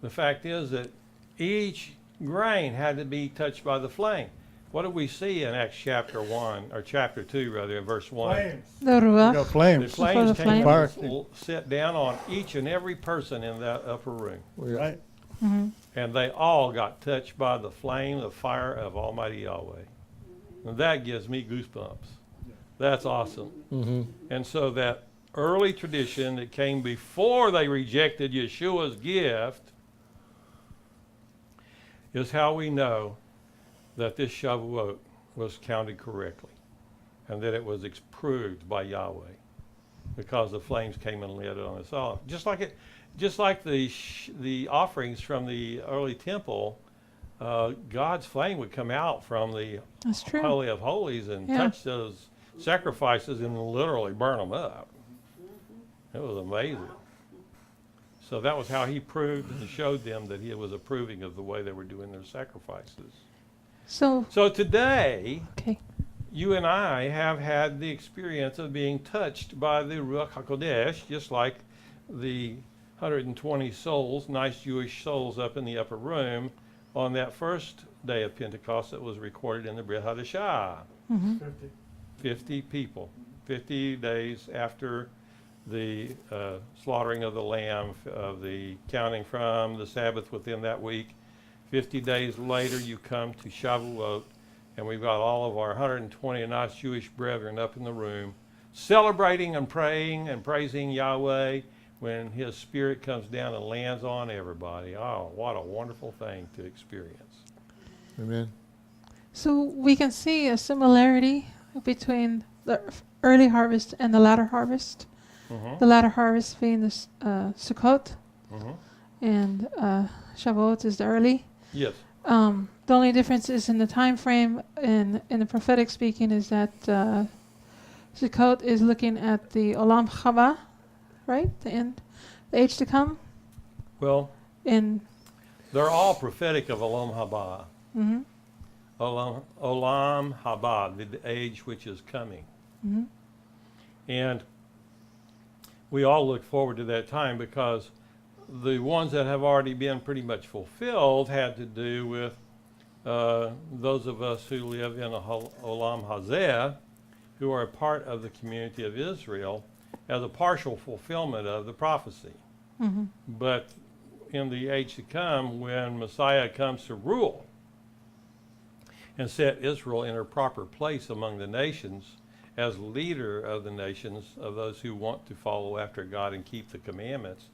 the fact is that each grain had to be touched by the flame. What do we see in Acts chapter 1, or chapter 2 rather, in verse 1? Flames. The You Ruach. got The flames. flames the came flames. and set down on each and every person in that upper room. Right. Mm-hmm. And they all got touched by the flame, the fire of Almighty Yahweh. And that gives me goosebumps. That's awesome. Mm-hmm. And so that early tradition that came before they rejected Yeshua's gift is how we know that this Shavuot was counted correctly and that it was approved by Yahweh because the flames came and lit it on us all. Just like the offerings from the early temple, God's flame would come out from the That's true. Holy of Holies and Yeah. touch those sacrifices and literally burn them up. It was amazing. So that was how he proved and showed them that he was approving of the way they were doing their sacrifices. So, So today, okay. you and I have had the experience of being touched by the Ruach HaKodesh, just like the 120 souls, nice Jewish souls up in the upper room on that first day of Pentecost that was recorded in the Brit Hadashah. Mm-hmm. 50 people, 50 days after the slaughtering of the lamb, of the counting from the Sabbath within that week. 50 days later, you come to Shavuot, and we've got all of our 120 nice Jewish brethren up in the room, celebrating and praying and praising Yahweh when His Spirit comes down and lands on everybody. Oh, what a wonderful thing to experience. Amen. So we can see a similarity between the early harvest and the latter harvest. Mm-hmm. The latter harvest being the Sukkot, Mm-hmm. and Shavuot is the early. Yes. The only difference is in the time frame. In the prophetic speaking, is that Sukkot is looking at the Olam Haba, right? The end, the age to come. Well, In they're all prophetic of Olam Haba. mhm, Olam Haba, the age which is coming. mhm, And we all look forward to that time because the ones that have already been pretty much fulfilled had to do with those of us who live in a Olam Hosea, who are a part of the community of Israel, as a partial fulfillment of the prophecy. mhm, But in the age to come, when Messiah comes to rule and set Israel in her proper place among the nations as leader of the nations, of those who want to follow after God and keep the commandments,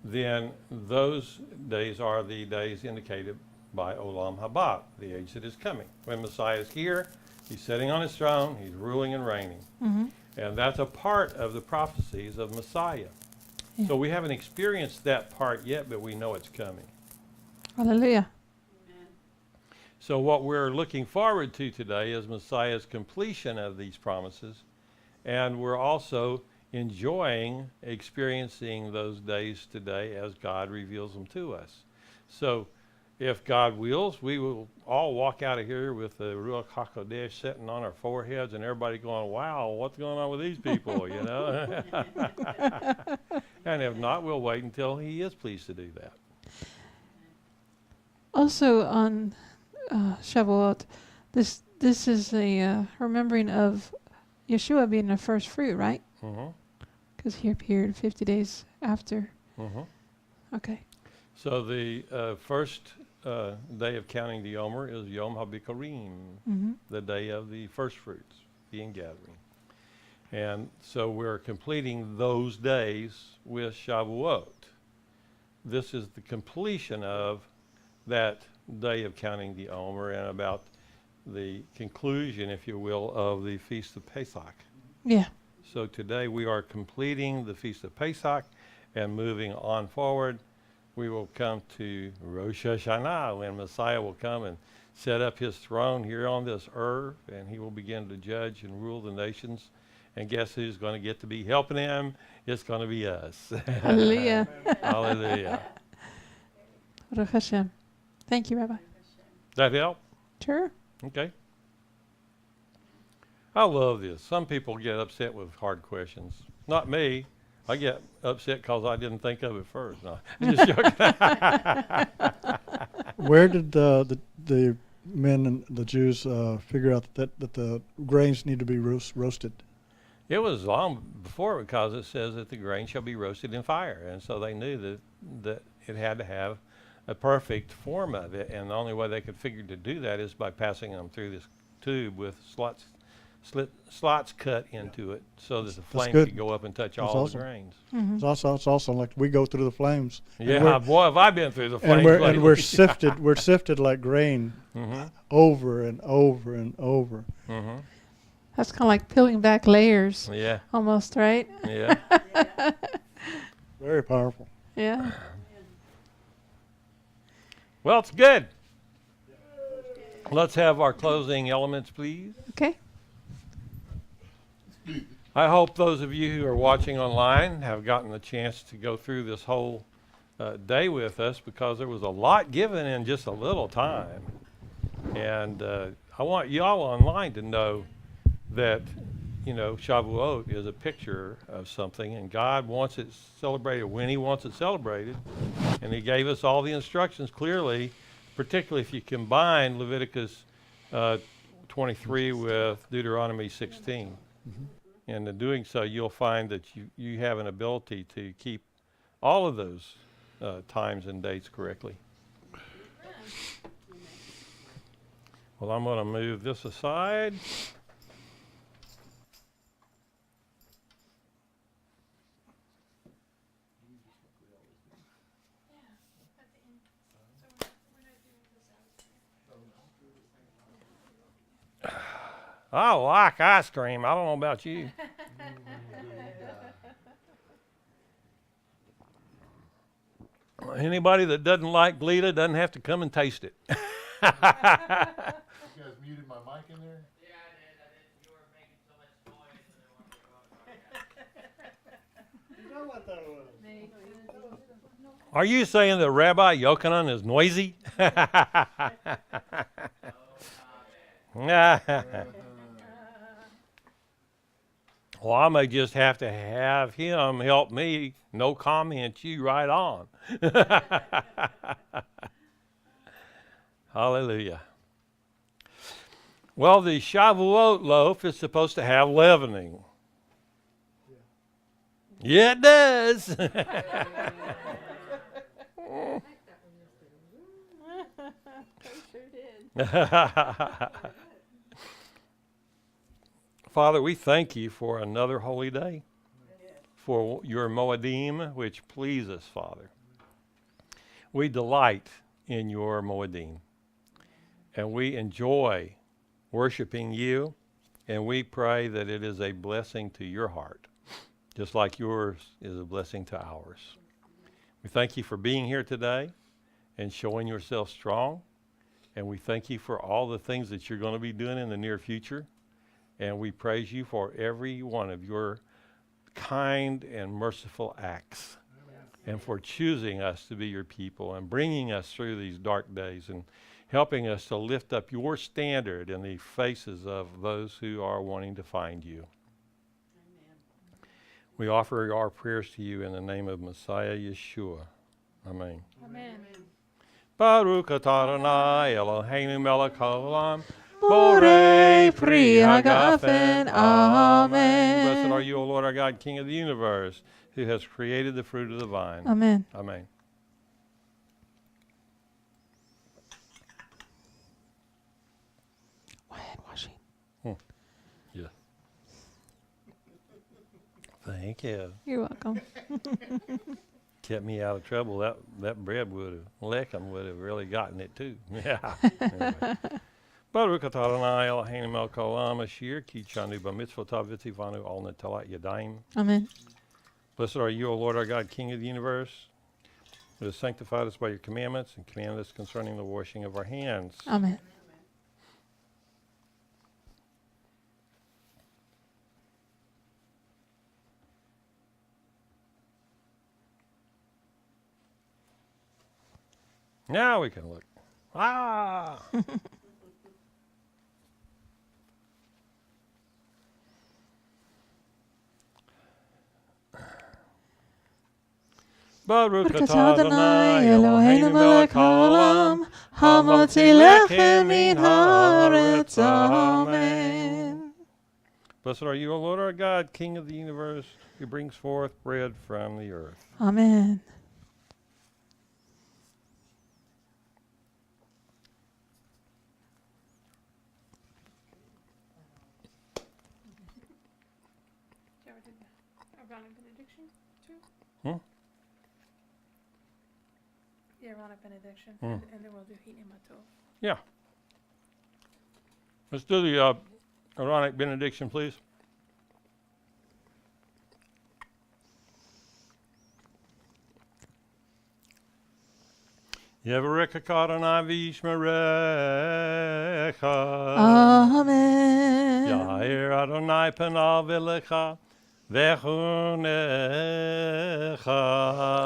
then those days are the days indicated by Olam Haba, the age that is coming. When Messiah is here, he's sitting on his throne, he's ruling and reigning. mhm. And that's a part of the prophecies of Messiah. Yeah. So we haven't experienced that part yet, but we know it's coming. Hallelujah. So what we're looking forward to today is Messiah's completion of these promises. And we're also enjoying experiencing those days today as God reveals them to us. So if God wills, we will all walk out of here with the Ruach HaKodesh sitting on our foreheads and everybody going, wow, what's going on with these people, you know? And if not, we'll wait until he is pleased to do that. Also on Shavuot, this is a remembering of Yeshua being the first fruit, right? Mm-hmm. Because he appeared 50 days after. Mm-hmm. Okay. So the first day of counting the Omer is Yom HaBikurim, Mm-hmm. the day of the first fruits, the ingathering. And so we're completing those days with Shavuot. This is the completion of that day of counting the Omer and about the conclusion, if you will, of the Feast of Pesach. Yeah. So today we are completing the Feast of Pesach and moving on forward. We will come to Rosh Hashanah when Messiah will come and set up his throne here on this earth, and he will begin to judge and rule the nations. And guess who's going to get to be helping him? It's going to be us. Hallelujah. Hallelujah. Baruch Hashem. Thank you, Rabbi. That help? Sure. Okay. I love this. Some people get upset with hard questions. Not me. I get upset because I didn't think of it first. No, I'm just joking. Where did the men and the Jews figure out that the grains need to be roasted? It was long before because it says that the grain shall be roasted in fire. And so they knew that it had to have a perfect form of it. And the only way they could figure to do that is by passing them through this tube with slots cut into it so that the flame good. could go up and touch That's all awesome. the grains. Mm-hmm. It's also like we go through the flames. Yeah, boy, have I been through the flames And we're lately. sifted. We're sifted like grain Mm-hmm. over and over and over. Mm-hmm. That's kind of like peeling back layers, Yeah, almost, right? yeah. Very powerful. Yeah. Well, it's good. Let's have our closing elements, please. Okay. I hope those of you who are watching online have gotten the chance to go through this whole day with us because there was a lot given in just a little time. And I want y'all online to know that, you know, Shavuot is a picture of something, and God wants it celebrated when he wants it celebrated. And he gave us all the instructions clearly, particularly if you combine Leviticus 23 with Deuteronomy 16. Mm-hmm. And in doing so, you'll find that you have an ability to keep all of those times and dates correctly. Well, I'm going to move this aside. I like ice cream. I don't know about you. Anybody that doesn't like Glita doesn't have to come and taste it. You guys muted my mic in there? You were making so much noise and I wanted to go You know what that was? Are you saying that Rabbi Yochanan is noisy? Well, I may just have to have him help me. No comment, you right on. Hallelujah. Well, the Shavuot loaf is supposed to have leavening. Yeah, it does. Father, we thank you for another holy day, for your Moedim, which please us, Father. We delight in your Moedim, and we enjoy worshiping you, and we pray that it is a blessing to your heart, just like yours is a blessing to ours. We thank you for being here today and showing yourself strong, and we thank you for all the things that you're going to be doing in the near future. And we praise you for every one of your kind and merciful acts. Amen. And for choosing us to be your people and bringing us through these dark days and helping us to lift up your standard in the faces of those who are wanting to find you. Amen. We offer our prayers to you in the name of Messiah Yeshua. Amen. Amen. Baruch atah Adonai Eloheinu melech haolam. Borei pri hagafen. Amen. Blessed are you, O Lord our God, King of the universe, who has created the fruit of the vine. Amen. Amen. Hand washing. Yeah. Thank you. You're welcome. Kept me out of trouble. That bread lechem would have really gotten it too. Yeah. Anyway. Baruch atah Adonai Eloheinu melech haolam asher kichanu b'mitzvotav v'tzivanu al netalat yadayim. Amen. Blessed are you, O Lord our God, King of the universe, who has sanctified us by your commandments and commanded us concerning the washing of our hands. Amen. Now we can look. Ah! Baruch atah Adonai Eloheinu melech haolam, hamotzi lechem min haaretz. Amen. Blessed are you, O Lord our God, King of the universe, who brings forth bread from the earth. Amen. The Aaronic benediction, and then we'll do Hine Matov. Yeah. Let's do the Aaronic benediction, please. Yevarecha Adonai v'yishmerecha. Amen. Yair Adonai panav elecha v'chunecha.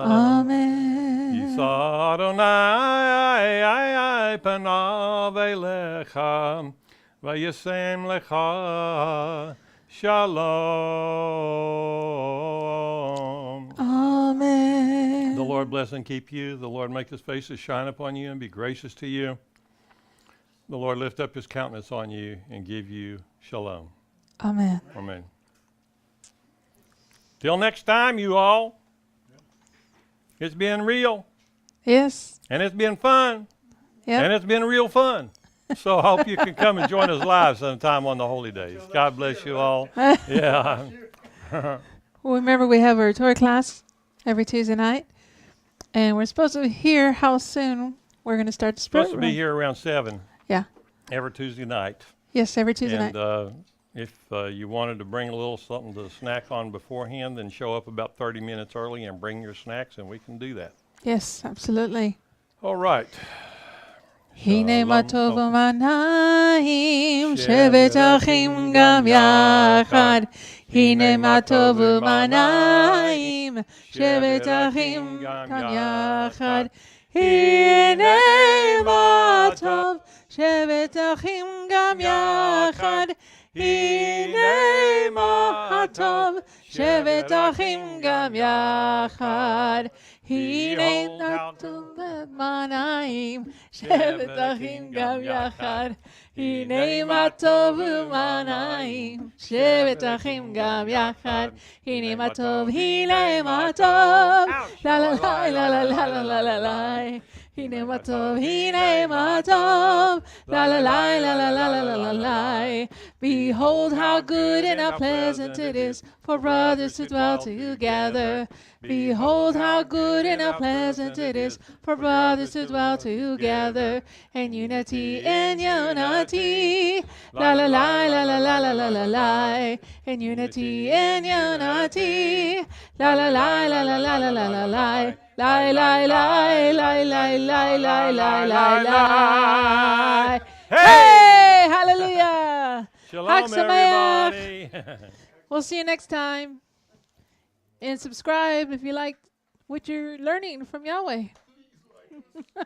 Amen. Yisa Adonai panav elecha v'yasem lecha shalom. Amen. The Lord bless and keep you. The Lord make his face to shine upon you and be gracious to you. The Lord lift up his countenance on you and give you shalom. Amen. Amen. Till next time, you all. It's been real. Yes. And it's been fun. Yep. And it's been real fun. So I hope you can come and join us live sometime on the holy days. God bless you all. Yeah. Well, remember we have our Torah class every Tuesday night. And we're supposed to hear how soon we're going to start the spirit Supposed to be room. here around 7. Yeah. Every Tuesday night. Yes, every Tuesday night. And if you wanted to bring a little something to snack on beforehand, then show up about 30 minutes early and bring your snacks, and we can do that. Yes, absolutely. All right. הנה מה טוב Oh. ומנעים, שבת אחים גם יחד. הנה מה טוב ומנעים, שבת אחים גם יחד. הנה מה טוב, שבת אחים גם יחד. הנה מה טוב, שבת אחים גם יחד. הנה מה טוב ומנעים, שבת אחים גם יחד. הנה מה טוב ומנעים, שבת אחים גם יחד. הנה מה טוב, הנה מה טוב, לה לה לה לה לה לה לה לה לה. הנה מה טוב, הנה מה טוב, la la la la la la la la la. Behold how good and how pleasant it is for brothers to dwell together. Behold how good and how pleasant it is for brothers to dwell together in unity, in unity. La la la la la la la la la la. In unity, in unity. La la la la la la la la la la. Lie, lie, lie, lie, lie, lie, lie, lie, lie, lie. Hey, hallelujah. Shalom, Hag Sameach. everybody. We'll see you next time. And subscribe if you like what you're learning from Yahweh.